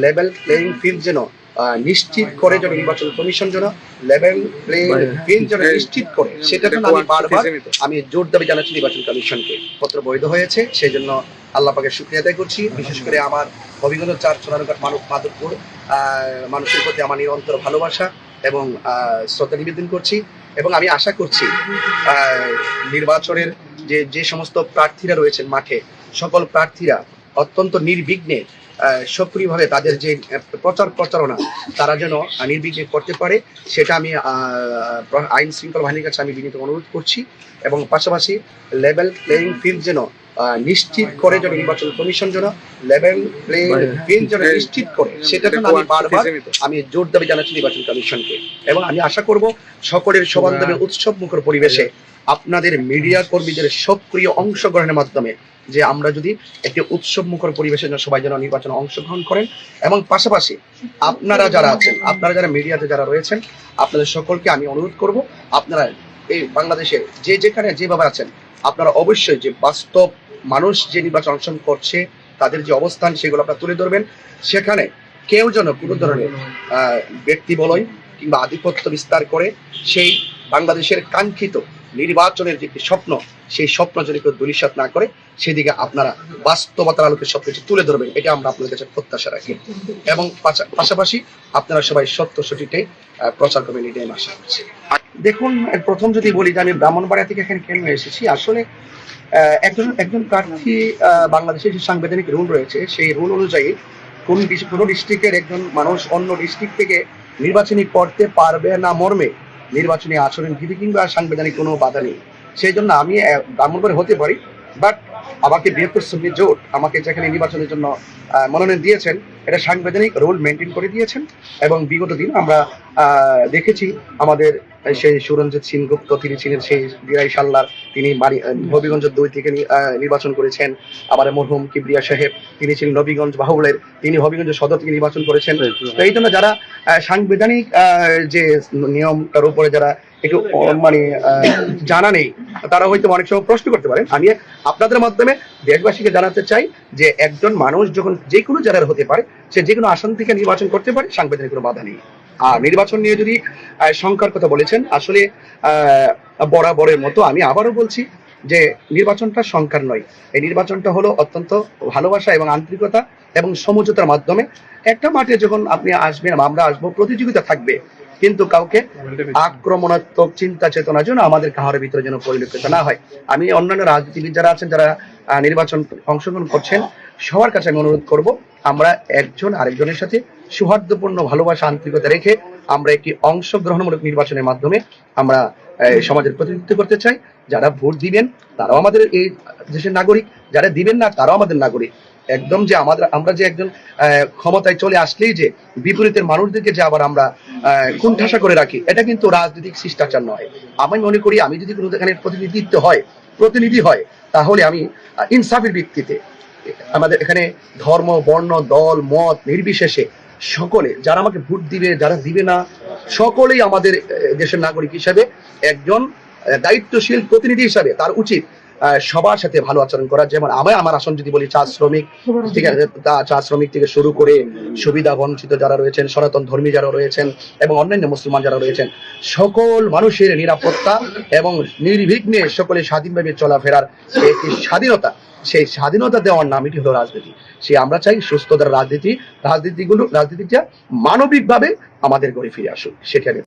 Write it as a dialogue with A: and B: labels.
A: Level playing field যেন নিশ্চিত করে, যেন নির্বাচন কমিশন যেন লেভেল প্লেইং ফিল্ড যেন নিশ্চিত করে, সেটা জন্য আমি বারবার আমি জোর দাবি জানাচ্ছি নির্বাচন কমিশনকে। পত্র বৈধ হয়েছে, সেই জন্য আল্লাহ পাকের শুকরিয়া আদায় করছি। বিশেষ করে আমার হবিগঞ্জ ৪ সোনারঘাট মাধবপুর মানুষের প্রতি আমার নিরন্তর ভালোবাসা এবং শ্রদ্ধা নিবেদন করছি। এবং আমি আশা করছি নির্বাচনের যে সমস্ত প্রার্থীরা রয়েছেন মাঠে, সকল প্রার্থীরা অত্যন্ত নির্বিঘ্নে সক্রিয়ভাবে তাদের যে প্রচারণা তারা যেন নির্বিঘ্নে করতে পারে, সেটা আমি আইন শৃঙ্খলা বাহিনীর কাছে আমি বিনীত অনুরোধ করছি। এবং পাশাপাশি লেভেল প্লেইং ফিল্ড যেন নিশ্চিত করে, যেন নির্বাচন কমিশন যেন লেভেল প্লেইং ফিল্ড যেন নিশ্চিত করে, সেটা জন্য আমি বারবার আমি জোর দাবি জানাচ্ছি নির্বাচন কমিশনকে। এবং আমি আশা করব সকলের সমান্তরাল উৎসব মুখর পরিবেশে আপনাদের মিডিয়া কর্মীদের সক্রিয় অংশগ্রহণের মাধ্যমে যে আমরা যদি একটি উৎসব মুখর পরিবেশে সবাই যেন নির্বাচনে অংশগ্রহণ করেন। এবং পাশাপাশি আপনারা যারা আছেন, আপনারা যারা মিডিয়াতে যারা রয়েছেন, আপনাদের সকলকে আমি অনুরোধ করব, আপনারা এই বাংলাদেশের যেখানে যেভাবে আছেন, আপনারা অবশ্যই যে বাস্তব মানুষ যে নির্বাচন অংশগ্রহণ করছে তাদের যে অবস্থান সেগুলো আপনারা তুলে ধরবেন। সেখানে কেউ যেন কোনো ধরনের ব্যক্তি বলয় কিংবা আধিপত্য বিস্তার করে সেই বাংলাদেশের কাঙ্ক্ষিত নির্বাচনের যে স্বপ্ন, সেই স্বপ্ন যদি কেউ দুলিশাত না করে, সেদিকে আপনারা বাস্তবতার আলোকে সবকিছু তুলে ধরবেন, এটা আমরা আপনাদের কাছে প্রত্যাশা রাখি। এবং পাশাপাশি আপনারা সবাই সত্য সঠিকটাই প্রচার করবেন, এটাই আমি আশা করছি। দেখুন, প্রথম যদি বলি যে আমি ব্রাহ্মণবাড়িয়া থেকে এখানে কেন এসেছি, আসলে একজন প্রার্থী বাংলাদেশের যে সাংবিধানিক রুল রয়েছে সেই রুল অনুযায়ী কোনো ডিস্ট্রিক্টের একজন মানুষ অন্য ডিস্ট্রিক্ট থেকে নির্বাচনী করতে পারবে না মর্মে নির্বাচনী আচরণ বিধি কিংবা সাংবিধানিক কোনো বাধা নেই। সেই জন্য আমি ব্রাহ্মণবাড়ি হতে পারি, বাট আমাকে বৃহত্তর সুন্নি জোট আমাকে যেখানে নির্বাচনের জন্য মনোনয়ন দিয়েছেন, এটা সাংবিধানিক রুল মেনটেন করে দিয়েছেন। এবং বিগত দিন আমরা দেখেছি আমাদের সেই সুরঞ্জিত সিং গুপ্ত, তিনি ছিলেন সেই দিরাই সাল্লার, তিনি হবিগঞ্জ ২ থেকে নির্বাচন করেছেন। আবার মরহুম কিবরিয়া সাহেব, তিনি ছিলেন নবীগঞ্জ বাহুলের, তিনি হবিগঞ্জ সদর থেকে নির্বাচন করেছেন। তো এই জন্য যারা সাংবিধানিক যে নিয়মটার উপরে যারা একটু মানে জানা নেই, তারা হয়তো অনেক সময় প্রশ্ন করতে পারেন। আমি আপনাদের মাধ্যমে দেশবাসীকে জানাতে চাই যে একজন মানুষ যখন যে কোনো জায়গার হতে পারে, সে যে কোনো আসন থেকে নির্বাচন করতে পারে, সাংবিধানিক কোনো বাধা নেই। আর নির্বাচন নিয়ে যদি সংখ্যার কথা বলেছেন, আসলে বরাবরের মতো আমি আবারও বলছি যে নির্বাচনটা সংখ্যার নয়, এই নির্বাচনটা হলো অত্যন্ত ভালোবাসা এবং আন্তরিকতা এবং সমঝোতার মাধ্যমে। একটা মাঠে যখন আপনি আসবেন, আমরা আসবো, প্রতিযোগিতা থাকবে, কিন্তু কাউকে আক্রমণাত্মক চিন্তা চেতনা যেন আমাদের কাহারের ভিতরে যেন পরিলক্ষিত না হয়। আমি অন্যান্য রাজনীতিবিদ যারা আছেন, যারা নির্বাচন অংশগ্রহণ করছেন, সবার কাছে আমি অনুরোধ করব, আমরা একজন আরেকজনের সাথে সৌহার্দ্যপূর্ণ ভালোবাসা আন্তরিকতা রেখে আমরা একটি অংশগ্রহণমূলক নির্বাচনের মাধ্যমে আমরা সমাজের প্রতিনিধিত্ব করতে চাই। যারা ভোট দিবেন তারাও আমাদের এই দেশের নাগরিক, যারা দিবেন না তারাও আমাদের নাগরিক। একদম যে আমরা যে একজন ক্ষমতায় চলে আসলেই যে বিপরীতের মানুষদেরকে যে আবার আমরা কুণ্ঠাসা করে রাখি, এটা কিন্তু রাজনৈতিক শিষ্টাচার নয়। আমি মনে করি আমি যদি কোনো এখানে প্রতিনিধি হয়, তাহলে আমি ইনসাফের ভিত্তিতে, আমাদের এখানে ধর্ম, বর্ণ, দল, মত নির্বিশেষে সকলে যারা আমাকে ভোট দিবে, যারা দিবে না, সকলেই আমাদের দেশের নাগরিক হিসাবে একজন দায়িত্বশীল প্রতিনিধি হিসাবে তার উচিত সবার সাথে ভালো আচরণ করা। যেমন আমার আসন যদি বলি, চা শ্রমিক থেকে শুরু করে সুবিধা বঞ্চিত যারা রয়েছেন, সনাতন ধর্মী যারা রয়েছেন এবং অন্যান্য মুসলমান যারা রয়েছেন, সকল মানুষের নিরাপত্তা এবং নির্বিঘ্নে সকলে স্বাধীনভাবে চলাফেরার একটি স্বাধীনতা, সেই স্বাধীনতা দেওয়ার নামটি হলো রাজনীতি। সে আমরা চাই সুস্থতার রাজনীতিটা মানবিকভাবে আমাদের ঘরে ফিরে আসুক, সেখানে